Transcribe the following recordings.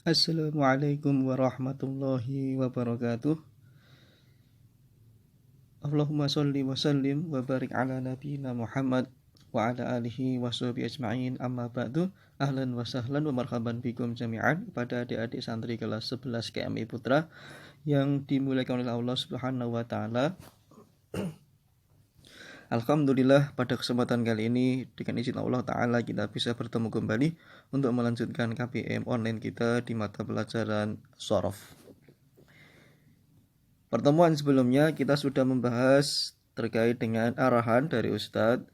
Assalamualaikum warahmatullahi wabarakatuh. Allahumma sholli wa sallim wa barik ala nabiyyina Muhammad wa ala alihi wa sahbihi ajma'in, amma ba'du. Ahlan wa sahlan wa marhaban bikum jami'an pada adik-adik santri kelas 11 KMI Putra yang dimuliakan oleh Allah Subhanahu wa taala. Alhamdulillah, pada kesempatan kali ini dengan izin Allah Ta'ala kita bisa bertemu kembali untuk melanjutkan KPM online kita di mata pelajaran Shorof. Pertemuan sebelumnya kita sudah membahas terkait dengan arahan dari Ustadz,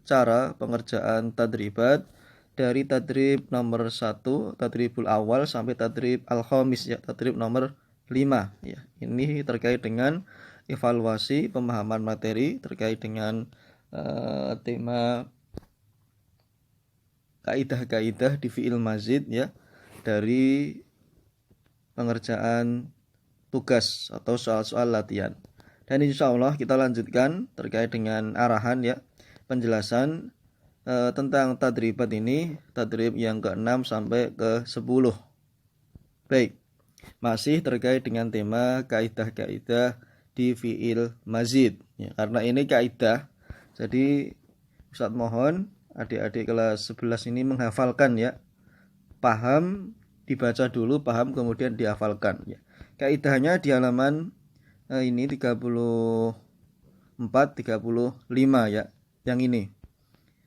cara pengerjaan tadribat dari tadrib nomor 1, tadribul awal sampai tadrib al-khamis, ya, tadrib nomor 5 ya. Ini terkait dengan evaluasi pemahaman materi terkait dengan tema kaidah-kaidah di fi'il mazid, ya, dari pengerjaan tugas atau soal-soal latihan. Dan insya Allah kita lanjutkan terkait dengan arahan, ya, penjelasan tentang tadribat ini, tadrib yang ke-6 sampai ke-10. Baik, masih terkait dengan tema kaidah-kaidah di fi'il mazid, ya, karena ini kaidah, jadi Ustadz mohon adik-adik kelas 11 ini menghafalkan, ya, paham, dibaca dulu, paham, kemudian dihafalkan, ya. Kaidahnya di halaman ini 34, 35, ya, yang ini.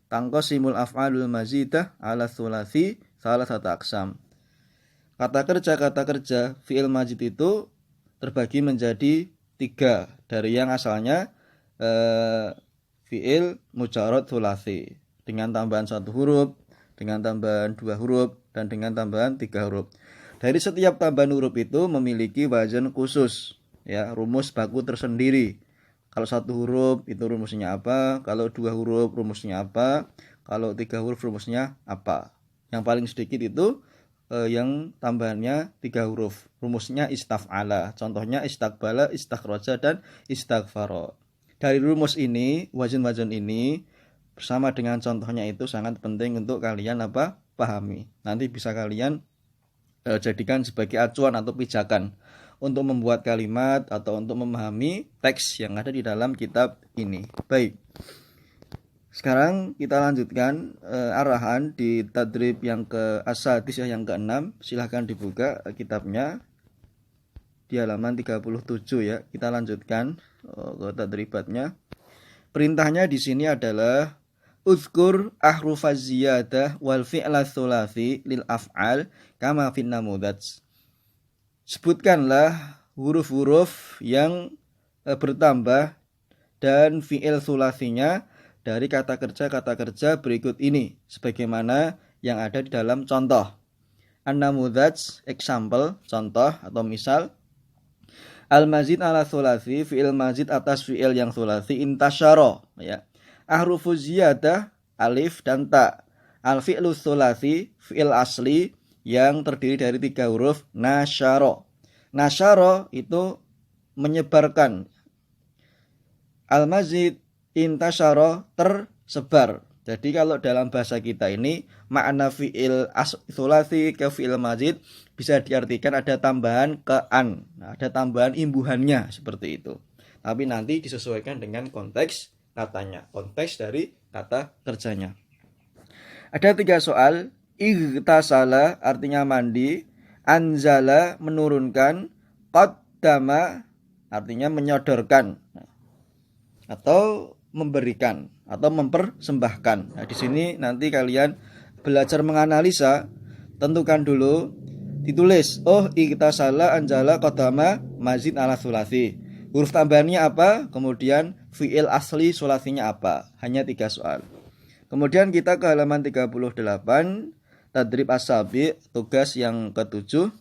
Tangqasimul af'alul mazidah ala tsulasi salasata aqsam. Kata kerja fi'il mazid itu terbagi menjadi 3, dari yang asalnya fi'il mujarrad tsulasi dengan tambahan 1 huruf, dengan tambahan 2 huruf, dan dengan tambahan 3 huruf. Dari setiap tambahan huruf itu memiliki wazan khusus, ya, rumus baku tersendiri. Kalau 1 huruf itu rumusnya apa, kalau 2 huruf rumusnya apa, kalau 3 huruf rumusnya apa. Yang paling sedikit itu yang tambahannya 3 huruf, rumusnya istaf'ala, contohnya istaqbala, istakhraja, dan istaghfara. Dari rumus ini, wazan-wazan ini bersama dengan contohnya itu sangat penting untuk kalian pahami. Nanti bisa kalian jadikan sebagai acuan atau pijakan untuk membuat kalimat atau untuk memahami teks yang ada di dalam kitab ini. Baik, sekarang kita lanjutkan arahan di tadrib yang ke-asadis, yang ke-6. Silahkan dibuka kitabnya di halaman 37, ya. Kita lanjutkan ke tadribatnya. Perintahnya di sini adalah uzkur ahrufaz ziyadah wal fi'la tsulasi lil af'al kama fin namudats. Sebutkanlah huruf-huruf yang bertambah dan fi'il tsulasinya dari kata kerja berikut ini sebagaimana yang ada di dalam contoh. An-namudats, example, contoh atau misal. Al-mazid ala tsulasi, fi'il mazid atas fi'il yang tsulasi, intasyara, ya. Ahrufuz ziyadah, alif dan ta. Al-fi'lu tsulasi, fi'il asli yang terdiri dari 3 huruf, nasyara. Nasyara itu menyebarkan. Al-mazid, intasyara, tersebar. Jadi kalau dalam bahasa kita ini makna fi'il tsulasi ke fi'il mazid bisa diartikan ada tambahan ke an, ada tambahan imbuhannya, seperti itu. Tapi nanti disesuaikan dengan konteks katanya, konteks dari kata kerjanya. Ada 3 soal. Ightasala artinya mandi, anzala menurunkan, qaddama artinya menyodorkan atau memberikan atau mempersembahkan. Nah, di sini nanti kalian belajar menganalisa, tentukan dulu, ditulis, oh ightasala, anzala, qaddama, mazid ala tsulasi. Huruf tambahannya apa? Kemudian fi'il asli tsulasinya apa? Hanya 3 soal. Kemudian kita ke halaman 38, tadrib as-sabi, tugas yang ke-7.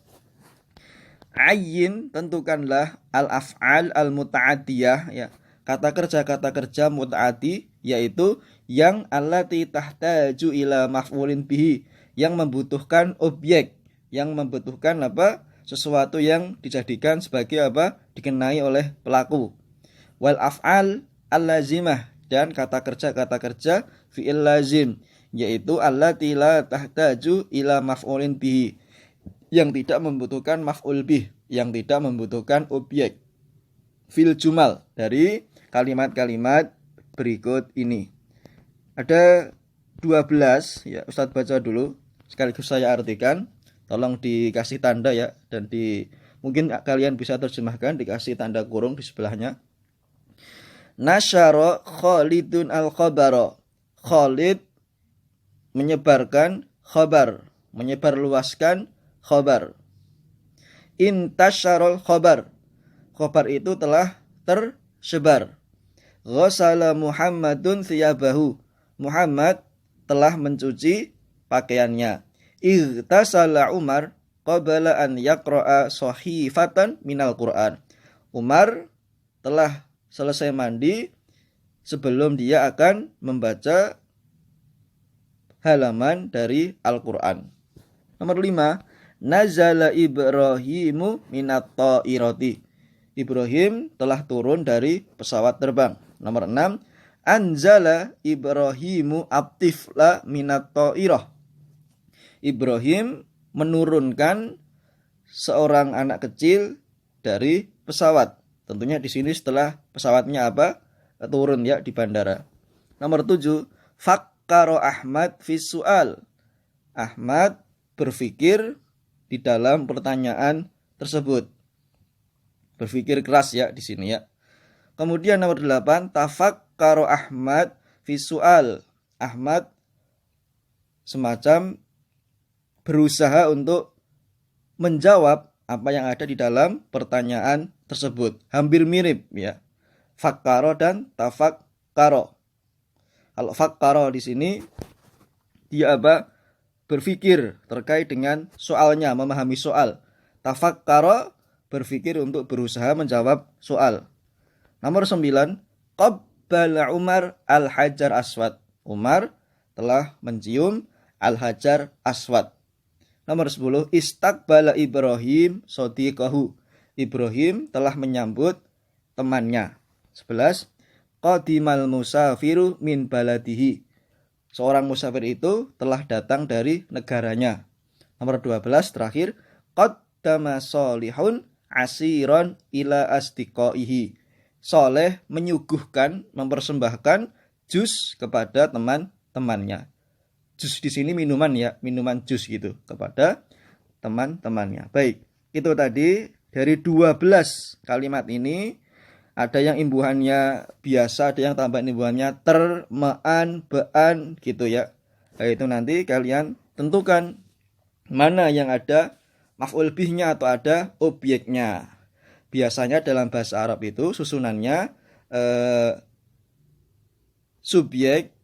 Ayyin, tentukanlah al-af'al al-muta'adiyah, ya, kata kerja muta'adi, yaitu yang allati tahtaju ila maf'ulin bihi, yang membutuhkan objek, yang membutuhkan sesuatu yang dijadikan sebagai dikenai oleh pelaku. Wal af'al al-lazimah, dan kata kerja fi'il lazim, yaitu allati la tahtaju ila maf'ulin bihi, yang tidak membutuhkan maf'ul bih, yang tidak membutuhkan objek. Fil jumal, dari kalimat-kalimat berikut ini. Ada 12 ya, Ustadz baca dulu sekaligus saya artikan. Tolong dikasih tanda ya, dan mungkin kalian bisa terjemahkan, dikasih tanda kurung di sebelahnya. Nasyara Khalidun al-khabara. Khalid menyebarkan khabar, menyebarluaskan khabar. Intasyarul khabar. Khabar itu telah tersebar. Ghasala Muhammadun thiyabahu. Muhammad telah mencuci pakaiannya. Ightasala Umar qabla an yaqra'a sahifatan minal Qur'an. Umar telah selesai mandi sebelum dia akan membaca halaman dari Al-Qur'an. Nomor 5, nazala Ibrahimu minat ta'irati. Ibrahim telah turun dari pesawat terbang. Nomor 6, anzala Ibrahimu abtifla minat ta'irah. Ibrahim menurunkan seorang anak kecil dari pesawat. Tentunya di sini setelah pesawatnya turun ya di bandara. Nomor 7, fakkaro Ahmad fi su'al. Ahmad berpikir di dalam pertanyaan tersebut. Berpikir keras ya di sini ya. Kemudian nomor 8, tafakkaro Ahmad fi su'al. Ahmad semacam berusaha untuk menjawab apa yang ada di dalam pertanyaan tersebut. Hampir mirip ya. Fakkaro dan tafakkaro. Kalau fakkaro di sini dia berpikir terkait dengan soalnya, memahami soal. Tafakkaro berpikir untuk berusaha menjawab soal. Nomor 9, qabbala Umar al-hajar aswad. Umar telah mencium al-hajar aswad. Nomor 10, istaqbala Ibrahim sadiqahu. Ibrahim telah menyambut temannya. 11, qadimal musafiru min baladihi. Seorang musafir itu telah datang dari negaranya. Nomor 12 terakhir, qaddama solihun asiron ila asdiqaihi. Soleh menyuguhkan, mempersembahkan jus kepada teman-temannya. Jus di sini minuman ya, minuman jus gitu kepada teman-temannya. Baik, itu tadi dari 12 kalimat ini ada yang imbuhannya biasa, ada yang tambahan imbuhannya ter, ma'an, ba'an gitu ya. Nah, itu nanti kalian tentukan mana yang ada maf'ul bihnya atau ada objeknya. Biasanya dalam bahasa Arab itu susunannya subjek,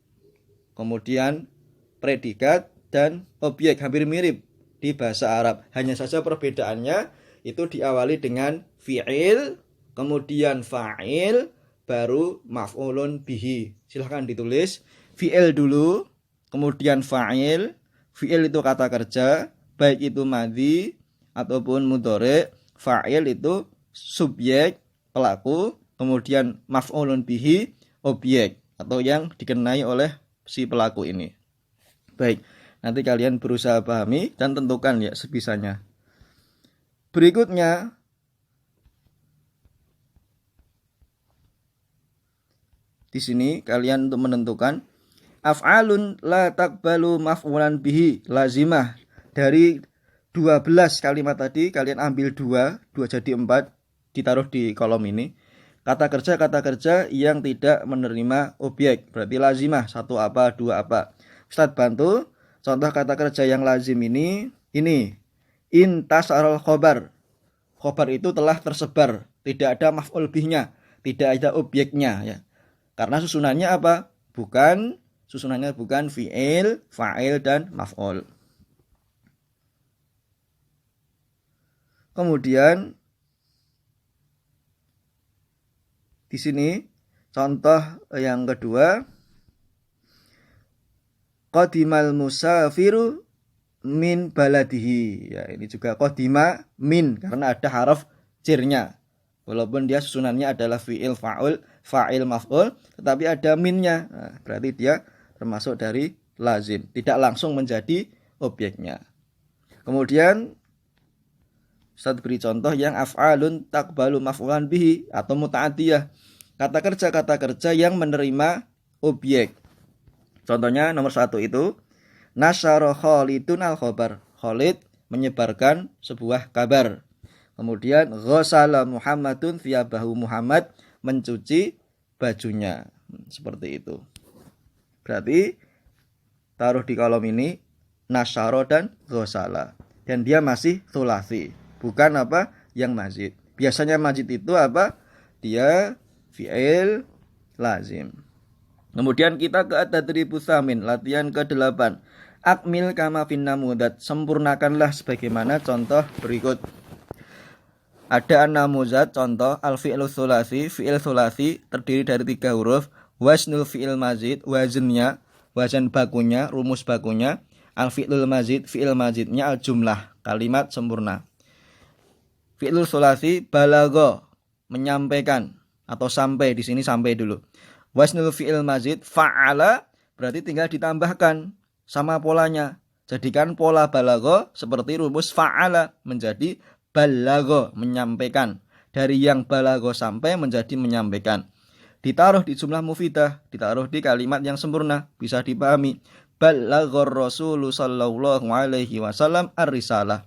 kemudian predikat dan objek, hampir mirip di bahasa Arab. Hanya saja perbedaannya itu diawali dengan fi'il, kemudian fa'il, baru maf'ulun bihi. Silahkan ditulis fi'il dulu, kemudian fa'il. Fi'il itu kata kerja, baik itu madhi ataupun mudhari'. Fa'il itu subjek, pelaku, kemudian maf'ulun bihi, objek atau yang dikenai oleh si pelaku ini. Baik, nanti kalian berusaha pahami dan tentukan ya sebisanya. Berikutnya, di sini kalian untuk menentukan af'alun la taqbalu maf'ulan bihi lazimah. Dari 12 kalimat tadi kalian ambil 2 jadi 4, ditaruh di kolom ini. Kata kerja yang tidak menerima objek, berarti lazimah, 1 apa, 2 apa. Ustadz bantu contoh kata kerja yang lazim ini intasarul khobar. Khobar itu telah tersebar, tidak ada maf'ul bihnya, tidak ada objeknya ya. Karena susunannya apa? Susunannya bukan fi'il, fa'il dan maf'ul. Kemudian di sini contoh yang kedua, qadimal musafiru min baladihi. Ya, ini juga qadima min karena ada haraf jirnya. Walaupun dia susunannya adalah fi'il fa'il maf'ul, tetapi ada minnya. Nah, berarti dia termasuk dari lazim, tidak langsung menjadi objeknya. Kemudian Ustaz beri contoh yang af'alun taqbalu maf'ulan bihi atau muta'addiyah. Kata kerja yang menerima objek. Contohnya nomor 1 itu nasyara Khalidun al-khabar. Khalid menyebarkan sebuah kabar. Kemudian ghasala Muhammadun thiyabahu. Muhammad mencuci bajunya. Seperti itu. Berarti taruh di kolom ini nasyara dan ghasala. Dan dia masih tsulasi. Bukan apa yang mazid. Biasanya mazid itu apa? Dia fi'il lazim. Kemudian kita ke at-tadribus tsamin, latihan ke-8. Akmil kama fin namudzat. Sempurnakanlah sebagaimana contoh berikut. Ada an-namuzat contoh al-fi'lu tsulasi, fi'il tsulasi terdiri dari 3 huruf, wasnul fi'il mazid, wazannya, wazan bakunya, rumus bakunya, al-fi'lul mazid, fi'il mazidnya, al-jumlah, kalimat sempurna. Fi'lul tsulasi balagha, menyampaikan atau sampai, di sini sampai dulu. Wasnul fi'il mazid fa'ala, berarti tinggal ditambahkan sama polanya. Jadikan pola balagha seperti rumus fa'ala menjadi balagha, menyampaikan. Dari yang balagha sampai menjadi menyampaikan. Ditaruh di jumlah mufidah, ditaruh di kalimat yang sempurna, bisa dipahami. Balaghar Rasul sallallahu alaihi wasallam ar-risalah.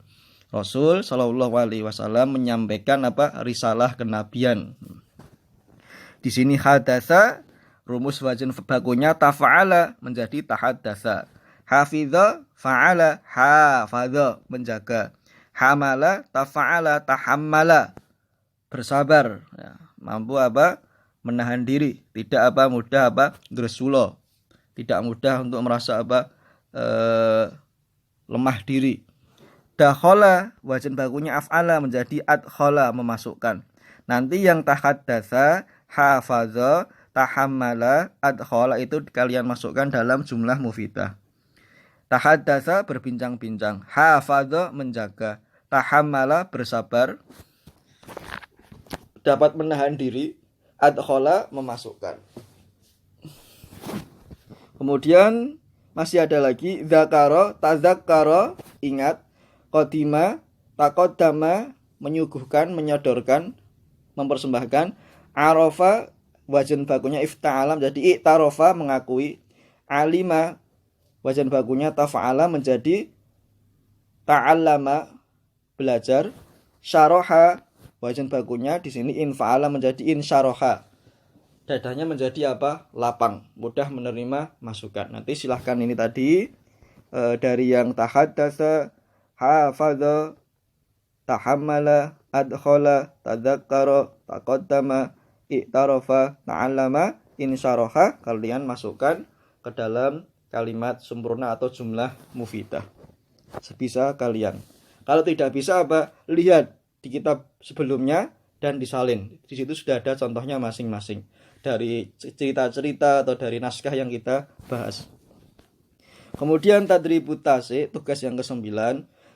Rasul sallallahu alaihi wasallam menyampaikan apa? Risalah kenabian. Di sini hadatsa, rumus wazan bakunya tafa'ala menjadi tahaddatsa. Hafidha fa'ala hafadha, menjaga. Hamala tafa'ala tahammala, bersabar, ya, mampu apa? Menahan diri, tidak apa mudah apa? Drsulo, tidak mudah untuk merasa apa? Lemah diri. Dakhala, wazan bakunya af'ala menjadi adkhala, memasukkan. Nanti yang tahaddatsa, hafadha, tahammala, adkhala itu kalian masukkan dalam jumlah mufidah. Tahaddatsa berbincang-bincang, hafadha menjaga, tahammala bersabar, dapat menahan diri, adkhala memasukkan. Kemudian masih ada lagi zakara, tazakkara, ingat, qadima, taqaddama, menyuguhkan, menyodorkan, mempersembahkan, arafa, wazan bakunya ifta'ala menjadi i'tarafa, mengakui, alima, wazan bakunya tafa'ala menjadi ta'allama, belajar, syaraha, wazan bakunya di sini infa'ala menjadi insyaraha. Dadanya menjadi apa? Lapang, mudah menerima masukan. Nanti silahkan ini tadi dari yang tahaddatsa, hafadha, tahammala, adkhala, tadzakkara, taqaddama, i'tarafa, ta'allama, insyaraha, kalian masukkan ke dalam kalimat sempurna atau jumlah mufidah. Sebisa kalian. Kalau tidak bisa apa? Lihat di kitab sebelumnya dan disalin. Di situ sudah ada contohnya masing-masing. Dari cerita-cerita atau dari naskah yang kita bahas. Kemudian tadribut tasi, tugas yang ke-9.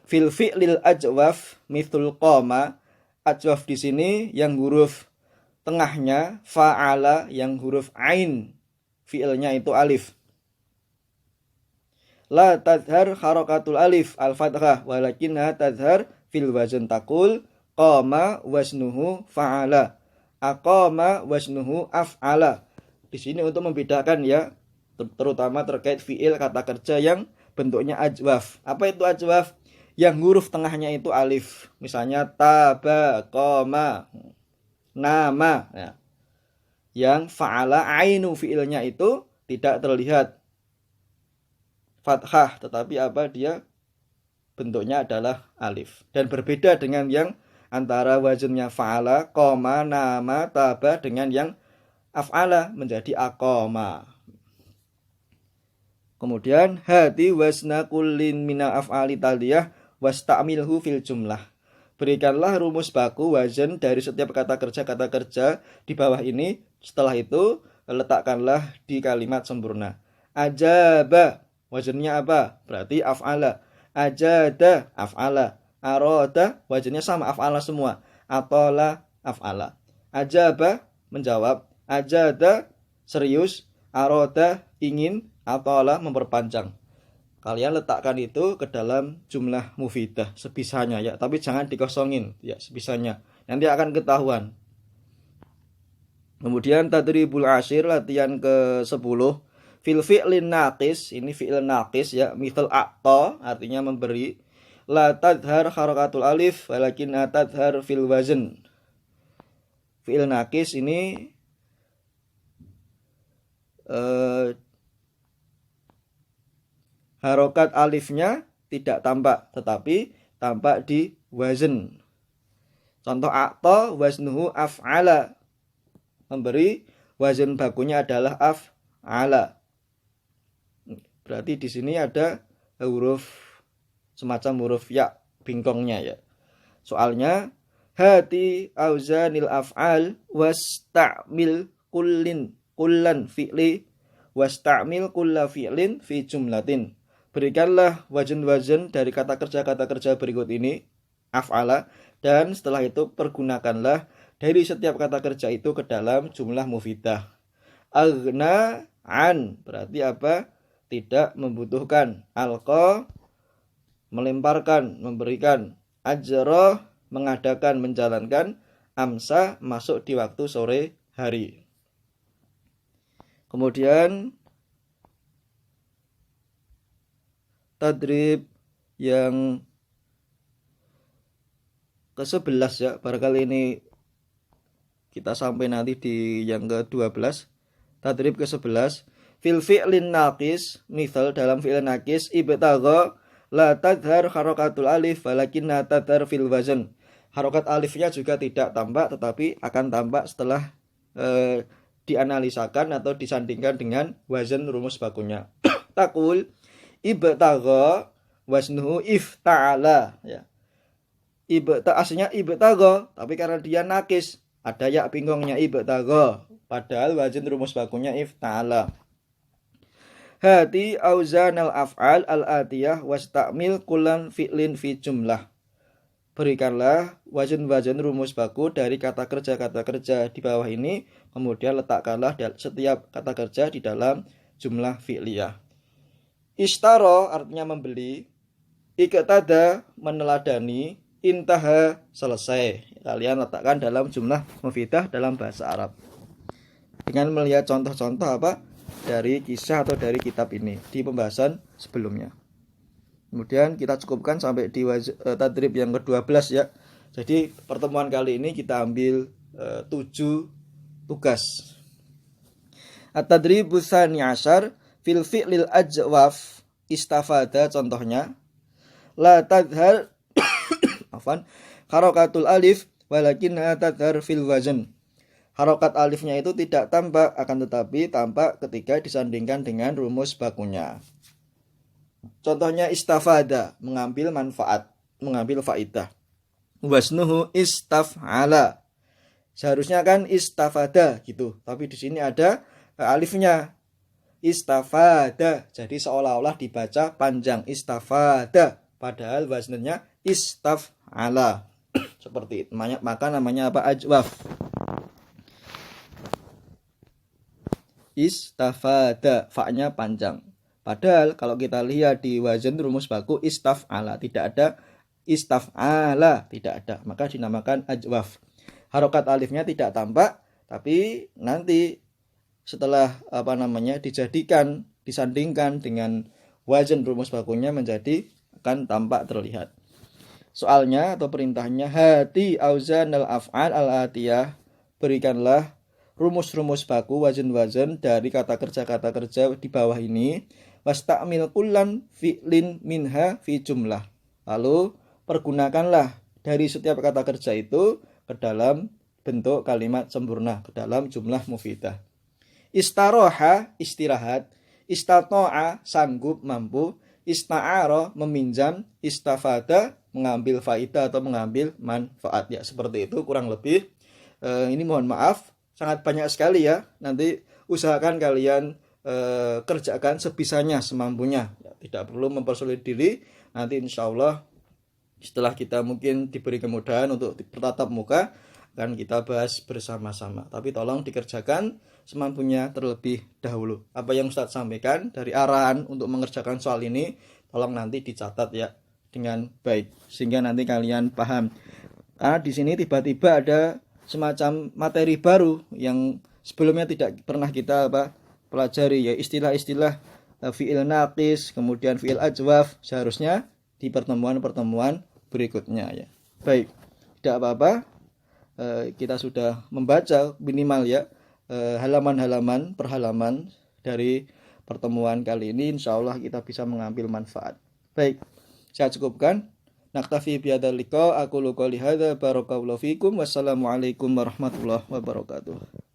Fil fi'lil ajwaf mithul qama. Ajwaf di sini yang huruf tengahnya fa'ala, yang huruf ain fi'ilnya itu alif. La tazhar harakatul alif al-fathah walakinna tazhar fil wazn taqul qama wasnuhu fa'ala, aqama wasnuhu af'ala. Di sini untuk membedakan ya, terutama terkait fi'il kata kerja yang bentuknya ajwaf. Apa itu ajwaf? Yang huruf tengahnya itu alif. Misalnya taba, qama, nama ya. Yang fa'ala ainu fi'ilnya itu tidak terlihat fathah, tetapi apa? Dia bentuknya adalah alif. Dan berbeda dengan yang antara wazannya fa'ala, qama, nama, taba dengan yang af'ala menjadi aqama. Kemudian hati wasna kullin mina af'ali taliyah wasta'milhu fil jumlah. Berikanlah rumus baku wazan dari setiap kata kerja di bawah ini. Setelah itu letakkanlah di kalimat sempurna. Ajaba, wazannya apa? Berarti af'ala. Ajada, af'ala. Arada, wazannya sama, af'ala semua. Atola, af'ala. Ajaba, menjawab. Ajada, serius. Arada, ingin. Atola, memperpanjang. Kalian letakkan itu ke dalam jumlah mufidah sebisanya ya, tapi jangan dikosongin ya, sebisanya. Nanti akan ketahuan. Kemudian tadribul ashir, latihan ke-10. Fil fi'lin naqis, ini fi'il naqis ya, misal a'ta artinya memberi. La tadhar harakatul alif walakin tadhar fil wazn. Fi'il naqis ini harokat alifnya tidak tampak, tetapi tampak di wazn. Contoh a'ta waznuhu af'ala, memberi, wazn bakunya adalah af'ala. Berarti di sini ada huruf semacam huruf ya bingkongnya ya. Soalnya hati auzanil af'al wasta'mil kullan fi'li wasta'mil kulla fi'lin fi jumlatin. Berikanlah wazn-wazn dari kata kerja berikut ini af'ala, dan setelah itu pergunakanlah dari setiap kata kerja itu ke dalam jumlah mufidah. Aghna an berarti apa? Tidak membutuhkan. Alqa melemparkan, memberikan. Ajra mengadakan, menjalankan. Amsa masuk di waktu sore hari. Kemudian tadrib yang ke-11 ya, barangkali ini kita sampai nanti di yang ke-12. Tadrib ke-11. Fil fi'lin naqis, misal dalam fi'il naqis, ibtagha la tadhar harakatul alif walakinna tadhar fil wazn. Harokat alifnya juga tidak tampak, tetapi akan tampak setelah dianalisakan atau disandingkan dengan wazn rumus bakunya. Takul ibtagha waznuhu ifta'ala ya. Aslinya ibtagha, tapi karena dia nakis ada ya bingkongnya ibtagha, padahal wazn rumus bakunya ifta'ala. Hati auzanal af'al al-atiyah wasta'mil kullan fi'lin fi jumlah. Berikanlah wazn-wazn rumus baku dari kata kerja di bawah ini, kemudian letakkanlah setiap kata kerja di dalam jumlah fi'liyah. Ishtara artinya membeli, iqtada meneladani, intaha selesai. Kalian letakkan dalam jumlah mufidah dalam bahasa Arab. Dengan melihat contoh-contoh apa? Dari kisah atau dari kitab ini di pembahasan sebelumnya. Kemudian kita cukupkan sampai di tadrib yang ke-12 ya. Jadi pertemuan kali ini kita ambil 7 tugas. At-tadribus tsani asyar fil fi'lil ajwaf istafada, contohnya la tadhar afan harakatul alif walakin tadhar fil wazn. Harokat alifnya itu tidak tampak, akan tetapi tampak ketika disandingkan dengan rumus bakunya. Contohnya istafada, mengambil manfaat, mengambil faidah. Wasnuhu istaf'ala. Seharusnya kan istafada gitu, tapi di sini ada alifnya. Istafada, jadi seolah-olah dibaca panjang istafada, padahal wasnanya istaf'ala. Seperti itu. Maka namanya apa? Ajwaf. Istafada, fa-nya panjang. Padahal kalau kita lihat di wazn rumus baku istaf'ala, tidak ada istaf'ala, tidak ada. Maka dinamakan ajwaf. Harokat alifnya tidak tampak, tapi nanti setelah dijadikan, disandingkan dengan wazn rumus bakunya menjadi akan tampak terlihat. Soalnya atau perintahnya hati auzanal af'al al-atiyah, berikanlah rumus-rumus baku, wazn-wazn dari kata kerja di bawah ini. Wasta'mil kullan fi'lin minha fi jumlah. Lalu pergunakanlah dari setiap kata kerja itu ke dalam bentuk kalimat sempurna, ke dalam jumlah mufidah. Istaroha, istirahat. Istato'a, sanggup, mampu. Ista'ara, meminjam. Istafada, mengambil faidah atau mengambil manfaat. Ya, seperti itu kurang lebih. Ini mohon maaf, sangat banyak sekali ya. Nanti usahakan kalian kerjakan sebisanya, semampunya ya, tidak perlu mempersulit diri. Nanti insya Allah setelah kita mungkin diberi kemudahan untuk bertatap muka, akan kita bahas bersama-sama. Tapi tolong dikerjakan semampunya terlebih dahulu. Apa yang Ustadz sampaikan dari arahan untuk mengerjakan soal ini, tolong nanti dicatat ya dengan baik sehingga nanti kalian paham. Karena di sini tiba-tiba ada semacam materi baru yang sebelumnya tidak pernah kita pelajari, ya istilah-istilah fi'il naqis, kemudian fi'il ajwaf, seharusnya di pertemuan-pertemuan berikutnya ya. Baik, tidak apa-apa, kita sudah membaca minimal ya halaman-halaman per halaman dari pertemuan kali ini. Insya Allah kita bisa mengambil manfaat. Baik, saya cukupkan. Naktafi bihadzal liqa, aqulu qouli hadza, barakallahu fikum, wassalamualaikum warahmatullahi wabarakatuh.